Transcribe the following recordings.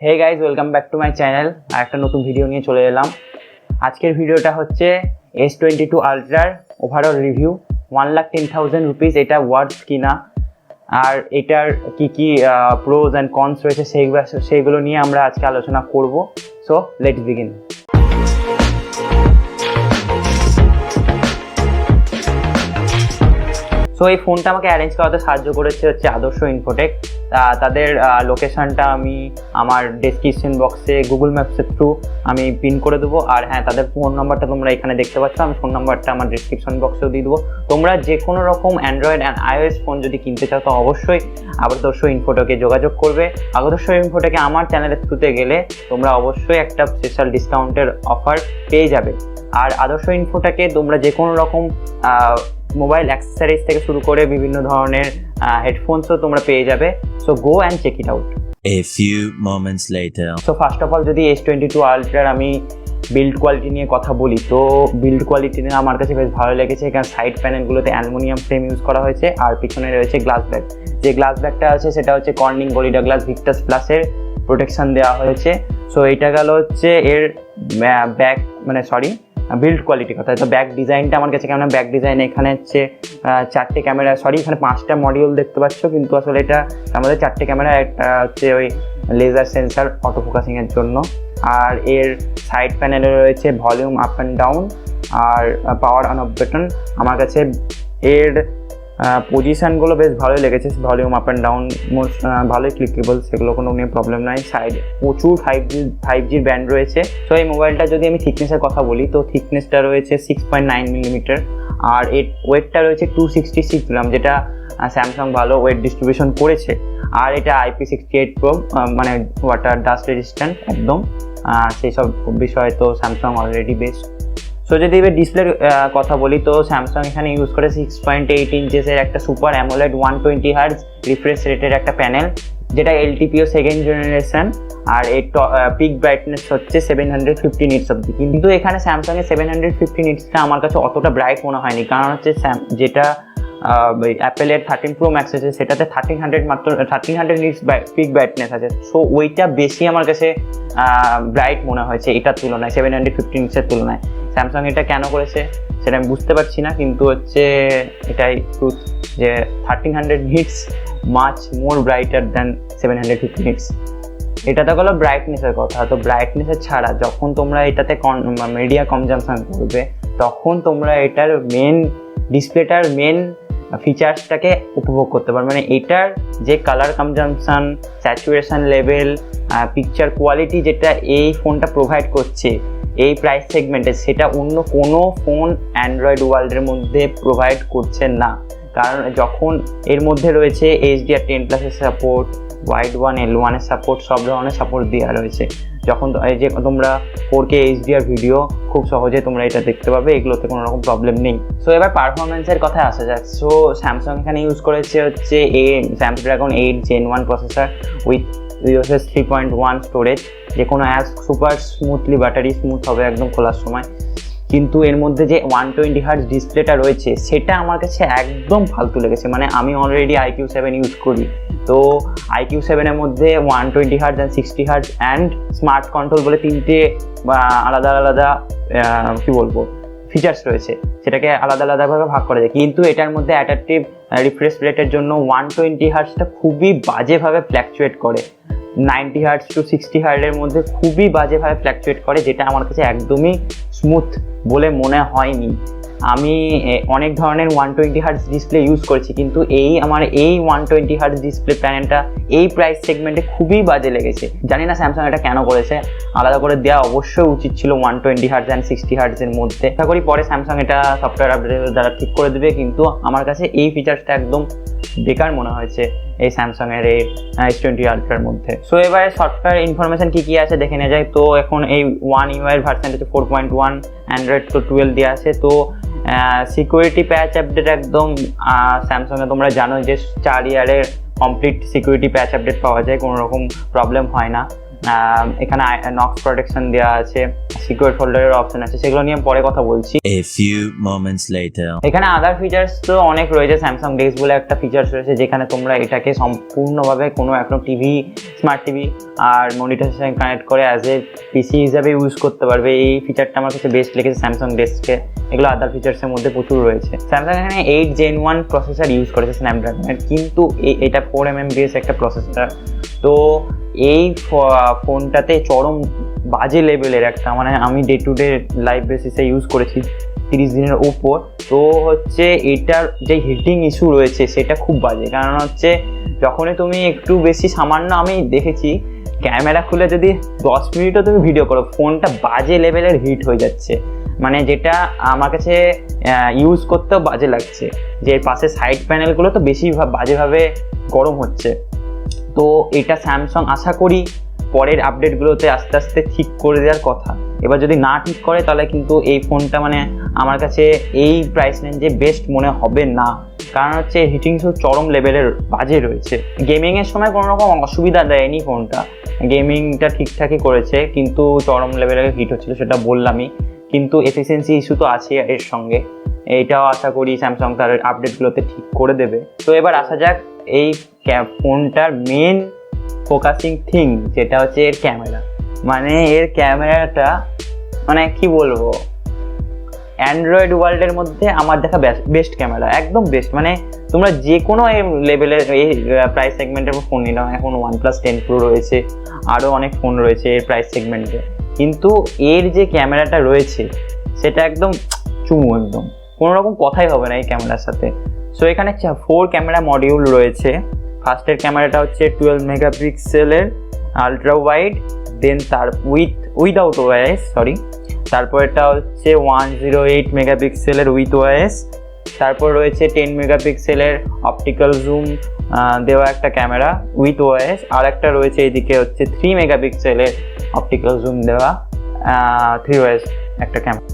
Hey guys, welcome back to my channel. আর একটা নতুন ভিডিও নিয়ে চলে এলাম। আজকের ভিডিওটা হচ্ছে S22 আলট্রার ওভারঅল রিভিউ। 1,10,000 রুপিস এটা ওয়ার্থ কিনা, আর এটার কি কি প্রোজ অ্যান্ড কনস রয়েছে সেইগুলো নিয়ে আমরা আজকে আলোচনা করব। So let's begin. সো এই ফোনটা আমাকে অ্যারেঞ্জ করাতে সাহায্য করেছে হচ্ছে আদর্শ ইনফোটেক। তাদের লোকেশনটা আমি আমার ডেসক্রিপশন বক্সে গুগল ম্যাপসের থ্রু আমি পিন করে দেবো। আর হ্যাঁ, তাদের ফোন নাম্বারটা তোমরা এখানে দেখতে পাচ্ছ, আমি ফোন নাম্বারটা আমার ডেসক্রিপশন বক্সেও দিয়ে দেবো। তোমরা যে কোনো রকম অ্যান্ড্রয়েড অ্যান্ড iOS ফোন যদি কিনতে চাও তো অবশ্যই আদর্শ ইনফোটেকে যোগাযোগ করবে। আদর্শ ইনফোটেকে আমার চ্যানেলের থ্রুতে গেলে তোমরা অবশ্যই একটা স্পেশাল ডিসকাউন্টের অফার পেয়ে যাবে। আর আদর্শ ইনফোটেকে তোমরা যে কোনো রকম মোবাইল অ্যাক্সেসরিজ থেকে শুরু করে বিভিন্ন ধরনের হেডফোনসও তোমরা পেয়ে যাবে। So go and check it out. A few moments later. So first of all যদি S22 আলট্রার আমি বিল্ড কোয়ালিটি নিয়ে কথা বলি, তো বিল্ড কোয়ালিটি নিয়ে আমার কাছে বেশ ভালো লেগেছে। এখানে সাইড প্যানেলগুলোতে অ্যালুমিনিয়াম ফ্রেম ইউজ করা হয়েছে, আর পিছনে রয়েছে গ্লাস ব্যাগ। যে গ্লাস ব্যাগটা আছে সেটা হচ্ছে কর্নিং গরিলা গ্লাস ভিক্টাস প্লাসের প্রোটেকশন দেওয়া হয়েছে। সো এইটা গেল হচ্ছে এর ব্যাক বিল্ড কোয়ালিটি কথা। তো ব্যাক ডিজাইনটা আমার কাছে কেমন, ব্যাক ডিজাইন এখানে হচ্ছে চারটে ক্যামেরা, এখানে 5টা মডিউল দেখতে পাচ্ছ, কিন্তু আসলে এটা আমাদের 4টে ক্যামেরা, একটা হচ্ছে ওই লেজার সেন্সার অটো ফোকাসিংয়ের জন্য। আর এর সাইড প্যানেলে রয়েছে ভলিউম আপ অ্যান্ড ডাউন আর পাওয়ার অন অফ বাটন। আমার কাছে এর পজিশানগুলো বেশ ভালোই লেগেছে। ভলিউম আপ অ্যান্ড ডাউন ভালোই ক্লিকেবল, সেগুলো কোনো নিয়ে প্রবলেম নাই। সাইডে প্রচুর 5G ব্যান্ড রয়েছে। তো এই মোবাইলটা যদি আমি থিকনেসের কথা বলি, তো থিকনেসটা রয়েছে 6.9 মিলিমিটার, আর এর ওয়েটটা রয়েছে 266 গ্রাম, যেটা স্যামসাং ভালো ওয়েট ডিস্ট্রিবিউশন করেছে। আর এটা IP68 প্রো, মানে ওয়াটার ডাস্ট রেজিস্ট্যান্ট একদম। সেই সব বিষয়ে তো স্যামসাং অলরেডি বেস্ট। সো যদি এবার ডিসপ্লের কথা বলি, তো স্যামসাং এখানে ইউজ করে 6.8 ইঞ্চেসের একটা সুপার অ্যামোলেড 120 হার্জ রিফ্রেশ রেটের একটা প্যানেল, যেটা LTPO সেকেন্ড জেনারেশন। আর এর পিক ব্রাইটনেস হচ্ছে 750 নিটস অব্দি। কিন্তু এখানে স্যামসাংয়ের 750 নিটসটা আমার কাছে অতটা ব্রাইট মনে হয়নি, কারণ হচ্ছে যেটা অ্যাপেলের 13 প্রো ম্যাক্স আছে সেটাতে 1300 নিটস পিক ব্রাইটনেস আছে। সো ওইটা বেশি আমার কাছে ব্রাইট মনে হয়েছে এটার তুলনায়, 750 নিটসের তুলনায়। স্যামসাং এটা কেন করেছে সেটা আমি বুঝতে পারছি না, কিন্তু হচ্ছে এটাই ট্রুথ যে 1300 nits much more brighter than 750 nits. এটা তো গেলো ব্রাইটনেসের কথা। তো ব্রাইটনেসের ছাড়া যখন তোমরা এটাতে মিডিয়া কনজাম্পশন করবে, তখন তোমরা এটার ডিসপ্লেটার মেন ফিচার্সটাকে উপভোগ করতে পারবে। মানে এটার যে colour consumption, saturation level, picture quality যেটা এই ফোনটা প্রোভাইড করছে এই প্রাইস সেগমেন্টে, সেটা অন্য কোনো ফোন অ্যান্ড্রয়েড ওয়ার্ল্ডের মধ্যে প্রোভাইড করছে না। কারণ যখন এর মধ্যে রয়েছে HDR10+এর সাপোর্ট, ওয়াইড ওয়ান L1 এর সাপোর্ট, সব ধরনের সাপোর্ট দেওয়া রয়েছে। যখন যে তোমরা 4K HDR ভিডিও খুব সহজে তোমরা এটা দেখতে পাবে, এগুলোতে কোনো রকম প্রবলেম নেই। সো এবার পারফরমেন্সের কথায় আসা যাক। সো স্যামসাং এখানে ইউজ করেছে হচ্ছে Snapdragon 8 Gen 1 processor with UFS 3.1 storage. যে কোনো app super smoothly battery smooth হবে একদম খোলার সময়। কিন্তু এর মধ্যে যে 120 হার্জ ডিসপ্লেটা রয়েছে সেটা আমার কাছে একদম ফালতু লেগেছে। মানে আমি অলরেডি IQ7 ইউজ করি, তো IQ7 এর মধ্যে 120 hertz and 60 hertz and smart control বলে 3টে আলাদা আলাদা ফিচার্স রয়েছে, সেটাকে আলাদা আলাদাভাবে ভাগ করা যায়। কিন্তু এটার মধ্যে অ্যাডাপটিভ রিফ্রেশ রেটের জন্য 120 হার্জটা খুবই বাজেভাবে ফ্ল্যাকচুয়েট করে, 90 হার্জ টু 60 হার্জের মধ্যে খুবই বাজেভাবে ফ্ল্যাকচুয়েট করে, যেটা আমার কাছে একদমই স্মুথ বলে মনে হয়নি। আমি অনেক ধরনের 120 হার্জ ডিসপ্লে ইউজ করেছি, কিন্তু আমার এই 120 হার্জ ডিসপ্লে প্যানেলটা এই প্রাইস সেগমেন্টে খুবই বাজে লেগেছে। জানি না স্যামসাং এটা কেন করেছে, আলাদা করে দেওয়া অবশ্যই উচিত ছিল 120 হার্জ অ্যান্ড 60 হার্জের মধ্যে। আশা করি পরে স্যামসাং এটা সফটওয়্যার আপডেটের দ্বারা ঠিক করে দেবে, কিন্তু আমার কাছে এই ফিচার্সটা একদম বেকার মনে হয়েছে এই স্যামসাংয়ের এই S22 আলট্রার মধ্যে। সো এবারে সফটওয়্যার ইনফরমেশন কি আছে দেখে নেওয়া যায়। তো এখন এই One UI ভার্সন হচ্ছে 4.1, অ্যান্ড্রয়েড তো 12 দেওয়া আছে। তো সিকিউরিটি প্যাচ আপডেট একদম স্যামসাংয়ে তোমরা জানো যে 4 ইয়ারের কমপ্লিট সিকিউরিটি প্যাচ আপডেট পাওয়া যায়, কোনো রকম প্রবলেম হয় না। এখানে নক্স প্রোটেকশন দেওয়া আছে, সিকিউর ফোল্ডারের অপশন আছে, সেগুলো নিয়ে পরে কথা বলছি। A few moments later. এখানে আদার ফিচার্স তো অনেক রয়েছে। স্যামসাং ডেস্ক বলে একটা ফিচার্স রয়েছে যেখানে তোমরা এটাকে সম্পূর্ণভাবে কোনো এখন টিভি, স্মার্ট টিভি আর মনিটরের সাথে কানেক্ট করে অ্যাজ এ পিসি হিসাবে ইউজ করতে পারবে। এই ফিচারটা আমার কাছে বেস্ট লেগেছে স্যামসাং ডেস্কে। এগুলো আদার ফিচার্সের মধ্যে প্রচুর রয়েছে। স্যামসাং এখানে 8 Gen 1 প্রসেসর ইউজ করেছে স্ন্যাপড্রাগনের, কিন্তু এটা 4 MMBs একটা প্রসেসর। তো এই ফোনটাতে চরম বাজে লেভেলের একটা, মানে আমি ডে টু ডে লাইফ বেসিসে ইউজ করেছি 30 দিনের উপর। তো হচ্ছে এটার যে হিটিং ইস্যু রয়েছে সেটা খুব বাজে, কারণ হচ্ছে যখনই তুমি একটু বেশি সামান্য, আমি দেখেছি ক্যামেরা খুলে যদি 10 মিনিটও তুমি ভিডিও করো, ফোনটা বাজে লেভেলের হিট হয়ে যাচ্ছে, মানে যেটা আমার কাছে ইউজ করতেও বাজে লাগছে। যে পাশে সাইড প্যানেলগুলো তো বেশি বাজেভাবে গরম হচ্ছে। তো এটা স্যামসাং আশা করি পরের আপডেটগুলোতে আস্তে আস্তে ঠিক করে দেওয়ার কথা। এবার যদি না ঠিক করে তাহলে কিন্তু এই ফোনটা মানে আমার কাছে এই প্রাইস রেঞ্জে বেস্ট মনে হবে না, কারণ হচ্ছে হিটিংসও চরম লেভেলের বাজে রয়েছে। গেমিংয়ের সময় কোনো রকম অসুবিধা দেয়নি ফোনটা, গেমিংটা ঠিকঠাকই করেছে, কিন্তু চরম লেভেলের হিট হচ্ছিল সেটা বললামই। কিন্তু এফিসিয়েন্সি ইস্যু তো আছে এর সঙ্গে, এইটাও আশা করি স্যামসাং তার আপডেটগুলোতে ঠিক করে দেবে। তো এবার আসা যাক এই ফোনটার মেন ফোকাসিং থিং, যেটা হচ্ছে এর ক্যামেরা। মানে এর ক্যামেরাটা মানে কি বলবো, অ্যান্ড্রয়েড ওয়ার্ল্ডের মধ্যে আমার দেখা বেস্ট ক্যামেরা, একদম বেস্ট। মানে তোমরা যে কোনো লেভেলের এই প্রাইস সেগমেন্টের ফোন নিয়ে নাও, এখন OnePlus 10 Pro রয়েছে, আরও অনেক ফোন রয়েছে এর প্রাইস সেগমেন্টে, কিন্তু এর যে ক্যামেরাটা রয়েছে সেটা একদম চুমু, একদম কোনো রকম কথাই হবে না এই ক্যামেরার সাথে। সো এখানে 4 ক্যামেরা মডিউল রয়েছে। ফার্স্টের ক্যামেরাটা হচ্ছে 12 মেগাপিক্সেলের আলট্রা ওয়াইড, দেন তার উইদাউট ওআইএস, তারপর এটা হচ্ছে 108 মেগাপিক্সেলের উইথ ওআইএস। তারপর রয়েছে 10 মেগাপিক্সেলের অপটিক্যাল জুম দেওয়া একটা ক্যামেরা উইথ ওআইএস, আর একটা রয়েছে এইদিকে হচ্ছে 3 মেগাপিক্সেলের অপটিক্যাল জুম দেওয়া 3OS একটা ক্যামেরা।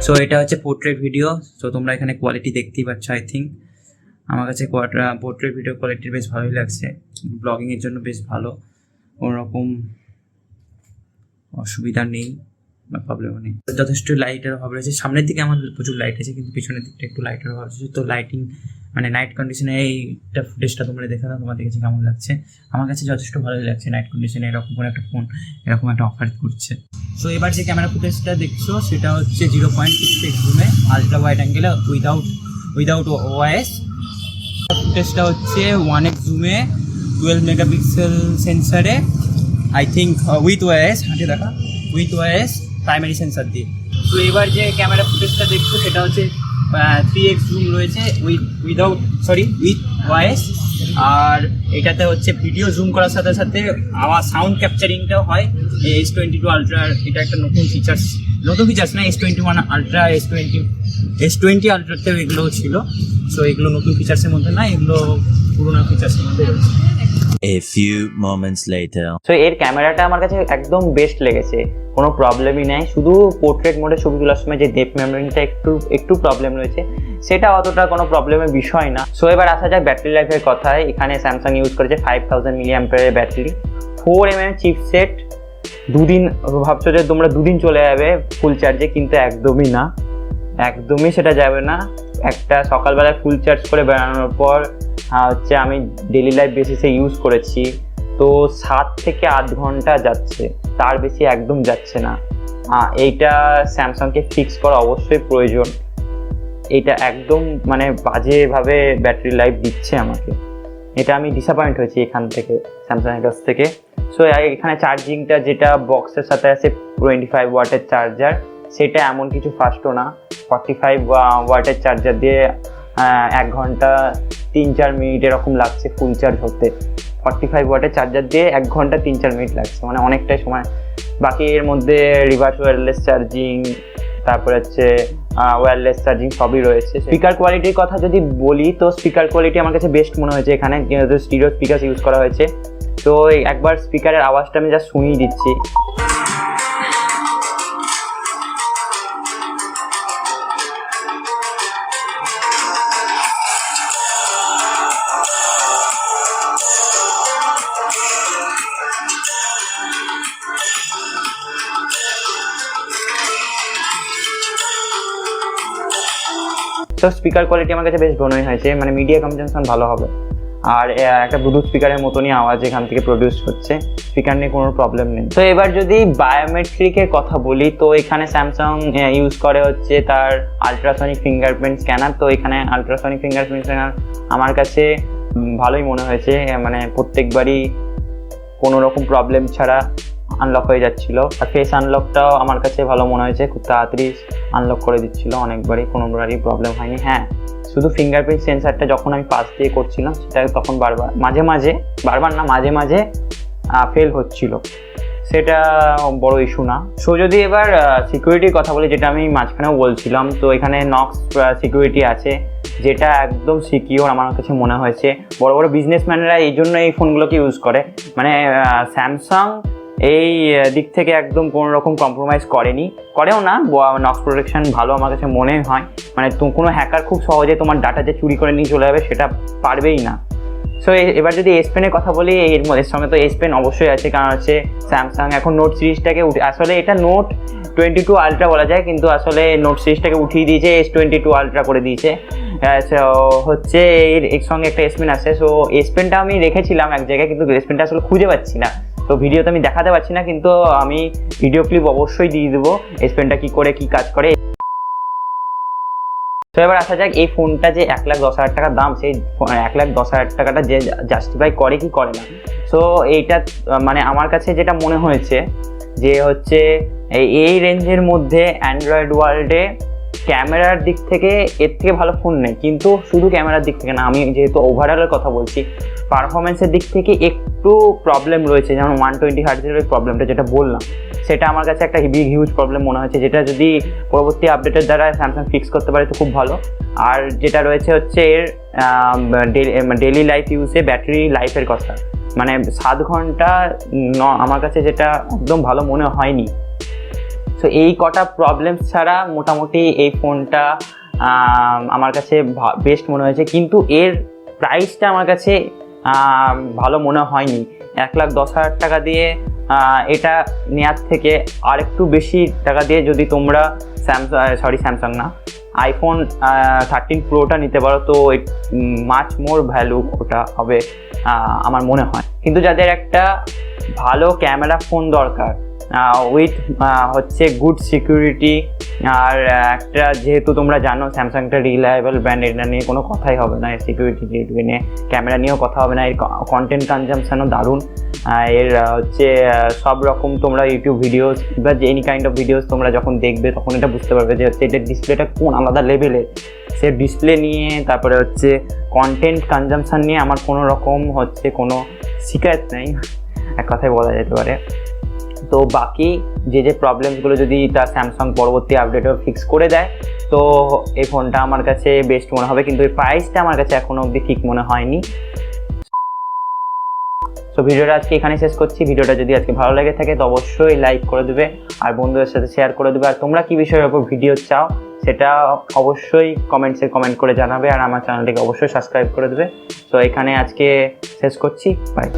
সো এটা হচ্ছে পোর্ট্রেট ভিডিও। সো তোমরা এখানে কোয়ালিটি দেখতেই পাচ্ছ। আই থিঙ্ক আমার কাছে পোর্ট্রেট ভিডিও কোয়ালিটি বেশ ভালোই লাগছে, ব্লগিংয়ের জন্য বেশ ভালো, কোনোরকম অসুবিধা নেই বা প্রবলেমও নেই। যথেষ্ট লাইটের অভাব রয়েছে, সামনের দিকে আমার প্রচুর লাইট আছে, কিন্তু পিছনের দিকটা একটু লাইটের অভাব আছে। তো লাইটিং মানে নাইট কন্ডিশনে এইটা ফুটেজটা তোমরা দেখে নাও, তোমাদের কাছে কেমন লাগছে। আমার কাছে যথেষ্ট ভালোই লাগছে নাইট কন্ডিশনে এরকম কোনো একটা ফোন এরকম একটা অফার করছে। সো এবার যে ক্যামেরা ফুটেজটা দেখছো সেটা হচ্ছে 0.6x জুমে আলট্রা ওয়াইড অ্যাঙ্গেলে উইদাউট ওআইএস। ফুটেজটা হচ্ছে 1x জুমে 12 মেগাপিক্সেল সেন্সারে, আই থিঙ্ক উইথ ওআইএস, হাঁটে দেখা উইথ ওআইএস প্রাইমারি সেন্সার দিয়ে। তো এবার যে ক্যামেরা ফুটেজটা দেখছো সেটা হচ্ছে 3x জুম রয়েছে উইথ ওআইএস, আর এটাতে হচ্ছে ভিডিও জুম করার সাথে সাথে আওয়াজ সাউন্ড ক্যাপচারিংটাও হয়। S22 Ultra এটা একটা নতুন ফিচার্স না, S21 Ultra S20 Ultraতেও এগুলো ছিল। সো এগুলো নতুন ফিচার্সের মধ্যে না, এগুলো পুরোনো ফিচার্সের মধ্যে রয়েছে। A few moments later. So এর ক্যামেরাটা আমার কাছে একদম বেস্ট লেগেছে, কোনো প্রবলেমই নেই। শুধু পোর্ট্রেট মোডে ছবি তোলার সময় যে ডেপথ মেমোরিটা একটু প্রবলেম রয়েছে, সেটা অতটা কোনো প্রবলেমের বিষয় না। সো এবার আসা যাক ব্যাটারি লাইফের কথায়। এখানে স্যামসাং ইউজ করেছে 5000 mAh ব্যাটারি, 4mm চিপসেট। দুদিন ভাবছো যে তোমরা দুদিন চলে যাবে ফুল চার্জে, কিন্তু একদমই না, একদমই সেটা যাবে না। একটা সকালবেলায় ফুল চার্জ করে বেড়ানোর পর হচ্ছে আমি ডেলি লাইফ বেসিসে ইউজ করেছি, তো 7 থেকে 8 ঘন্টা যাচ্ছে, তার বেশি একদম যাচ্ছে না। এইটা স্যামসাংকে ফিক্স করা অবশ্যই প্রয়োজন। এটা একদম মানে বাজেভাবে ব্যাটারি লাইফ দিচ্ছে আমাকে, এটা আমি ডিসঅ্যাপয়েন্ট হয়েছি এখান থেকে, স্যামসাংয়ের কাছ থেকে। সো এখানে চার্জিংটা যেটা বক্সের সাথে আছে 25 ওয়াটের চার্জার, সেটা এমন কিছু ফাস্টও না। 45 ওয়াটের চার্জার দিয়ে 1 ঘন্টা 3-4 মিনিট এরকম লাগছে ফুল চার্জ হতে। 45 ওয়াটের চার্জার দিয়ে 1 ঘন্টা 3-4 মিনিট লাগছে, মানে অনেকটাই সময়। বাকি এর মধ্যে রিভার্স ওয়্যারলেস চার্জিং, তারপরে হচ্ছে ওয়্যারলেস চার্জিং সবই রয়েছে। স্পিকার কোয়ালিটির কথা যদি বলি তো স্পিকার কোয়ালিটি আমার কাছে বেস্ট মনে হয়েছে, এখানে যেহেতু স্টিরিও স্পিকার ইউজ করা হয়েছে। তো একবার স্পিকারের আওয়াজটা আমি জাস্ট শুনিয়ে দিচ্ছি। তো স্পিকার কোয়ালিটি আমার কাছে বেশ ভালোই হয়েছে, মানে মিডিয়া কনজাম্পশন ভালো হবে। আর একটা ব্লুটুথ স্পিকারের মতনই আওয়াজ এখান থেকে প্রডিউস হচ্ছে, স্পিকার নিয়ে কোনো প্রবলেম নেই। তো এবার যদি বায়োমেট্রিকের কথা বলি তো এখানে স্যামসাং ইউজ করে হচ্ছে তার আলট্রাসনিক ফিঙ্গারপ্রিন্ট স্ক্যানার। তো এখানে আলট্রাসনিক ফিঙ্গারপ্রিন্ট স্ক্যানার আমার কাছে ভালোই মনে হয়েছে, মানে প্রত্যেকবারই কোনো রকম প্রবলেম ছাড়া আনলক হয়ে যাচ্ছিল। আর ফেস আনলকটাও আমার কাছে ভালো মনে হয়েছে, খুব তাড়াতাড়ি আনলক করে দিচ্ছিল, অনেকবারই কোনোবারই প্রবলেম হয়নি। হ্যাঁ, শুধু ফিঙ্গারপ্রিন্ট সেন্সারটা যখন আমি পাশ দিয়ে করছিলাম সেটা তখন মাঝে মাঝে ফেল হচ্ছিল, সেটা বড় ইস্যু না। সো যদি এবার সিকিউরিটির কথা বলি, যেটা আমি মাঝখানেও বলছিলাম, তো এখানে নক্স সিকিউরিটি আছে, যেটা একদম সিকিউর আমার কাছে মনে হয়েছে। বড় বড় বিজনেসম্যানরা এই জন্য এই ফোনগুলোকে ইউজ করে, মানে স্যামসাং এই দিক থেকে একদম কোনো রকম কম্প্রোমাইজ করেও না। নক্স প্রোটেকশন ভালো আমার কাছে মনে হয়, মানে কোনো হ্যাকার খুব সহজে তোমার ডাটা যে চুরি করে নিয়ে চলে যাবে সেটা পারবেই না। সো এবার যদি এস পেনের কথা বলি, এর সঙ্গে তো এস পেন অবশ্যই আছে, কারণ হচ্ছে স্যামসাং এখন নোট সিরিজটাকে আসলে এটা নোট 22 আলট্রা বলা যায়, কিন্তু আসলে নোট সিরিজটাকে উঠিয়ে দিয়েছে, S22 আলট্রা করে দিয়েছে। হচ্ছে এর সঙ্গে একটা এস পেন আছে। সো এস পেনটা আমি রেখেছিলাম এক জায়গায়, কিন্তু এস পেনটা আসলে খুঁজে পাচ্ছি না, তো ভিডিওতে আমি দেখাতে পারছি না, কিন্তু আমি ভিডিও ক্লিপ অবশ্যই দিয়ে দেবো এস পেনটা কী করে কী কাজ করে। তো এবার আসা যাক এই ফোনটা যে 1,10,000 টাকার দাম, সেই 1,10,000 টাকাটা যে জাস্টিফাই করে কি করে না। সো এইটা মানে আমার কাছে যেটা মনে হয়েছে যে হচ্ছে এই রেঞ্জের মধ্যে অ্যান্ড্রয়েড ওয়ার্ল্ডে ক্যামেরার দিক থেকে এর থেকে ভালো ফোন নেই, কিন্তু শুধু ক্যামেরার দিক থেকে না, আমি যেহেতু ওভারঅলের কথা বলছি, পারফরমেন্সের দিক থেকে একটু প্রবলেম রয়েছে, যেমন 120 হার্টজের ওই প্রবলেমটা যেটা বললাম, সেটা আমার কাছে একটা হিউজ প্রবলেম মনে হয়েছে, যেটা যদি পরবর্তী আপডেটের দ্বারা স্যামসাং ফিক্স করতে পারে তো খুব ভালো। আর যেটা রয়েছে হচ্ছে এর ডেইলি লাইফ ইউজে ব্যাটারি লাইফের কথা, মানে 7 ঘন্টা আমার কাছে যেটা একদম ভালো মনে হয়নি। তো এই কটা প্রবলেম ছাড়া মোটামুটি এই ফোনটা আমার কাছে বেস্ট মনে হয়েছে, কিন্তু এর প্রাইসটা আমার কাছে ভালো মনে হয়নি। 1,10,000 টাকা দিয়ে এটা নেওয়ার থেকে আর একটু বেশি টাকা দিয়ে যদি তোমরা স্যামসাং না আইফোন 13 প্রোটা নিতে পারো, তো মাচ মোর ভ্যালু ওটা হবে আমার মনে হয়। কিন্তু যাদের একটা ভালো ক্যামেরা ফোন দরকার উইথ হচ্ছে গুড সিকিউরিটি, আর একটা যেহেতু তোমরা জানো স্যামসাংটা রিলায়েবল ব্র্যান্ড, এটা নিয়ে কোনো কথাই হবে না, সিকিউরিটি নিয়ে ক্যামেরা নিয়েও কথা হবে না, এর কন্টেন্ট কনজাম্পশনও দারুণ। এর হচ্ছে সব রকম তোমরা ইউটিউব ভিডিওস বা এনি কাইন্ড অফ ভিডিওস তোমরা যখন দেখবে তখন এটা বুঝতে পারবে যে হচ্ছে এটার ডিসপ্লেটা কোন আলাদা লেভেলের। সে ডিসপ্লে নিয়ে তারপরে হচ্ছে কন্টেন্ট কনজাম্পশন নিয়ে আমার কোনো রকম হচ্ছে কোনো শিকায়ত নেই, এক কথায় বলা যেতে পারে। তো বাকি যে প্রবলেমসগুলো যদি তার স্যামসাং পরবর্তী আপডেটও ফিক্স করে দেয় তো এই ফোনটা আমার কাছে বেস্ট মনে হবে, কিন্তু এই প্রাইসটা আমার কাছে এখনো অবধি ঠিক মনে হয়নি। সো ভিডিওটা আজকে এখানে শেষ করছি। ভিডিওটা যদি আজকে ভালো লেগে থাকে তো অবশ্যই লাইক করে দেবে আর বন্ধুদের সাথে শেয়ার করে দেবে, আর তোমরা কি বিষয়ের উপর ভিডিও চাও সেটা অবশ্যই কমেন্ট করে জানাবে, আর আমার চ্যানেলটিকে অবশ্যই সাবস্ক্রাইব করে দেবে। সো এখানে আজকে শেষ করছি, বাই।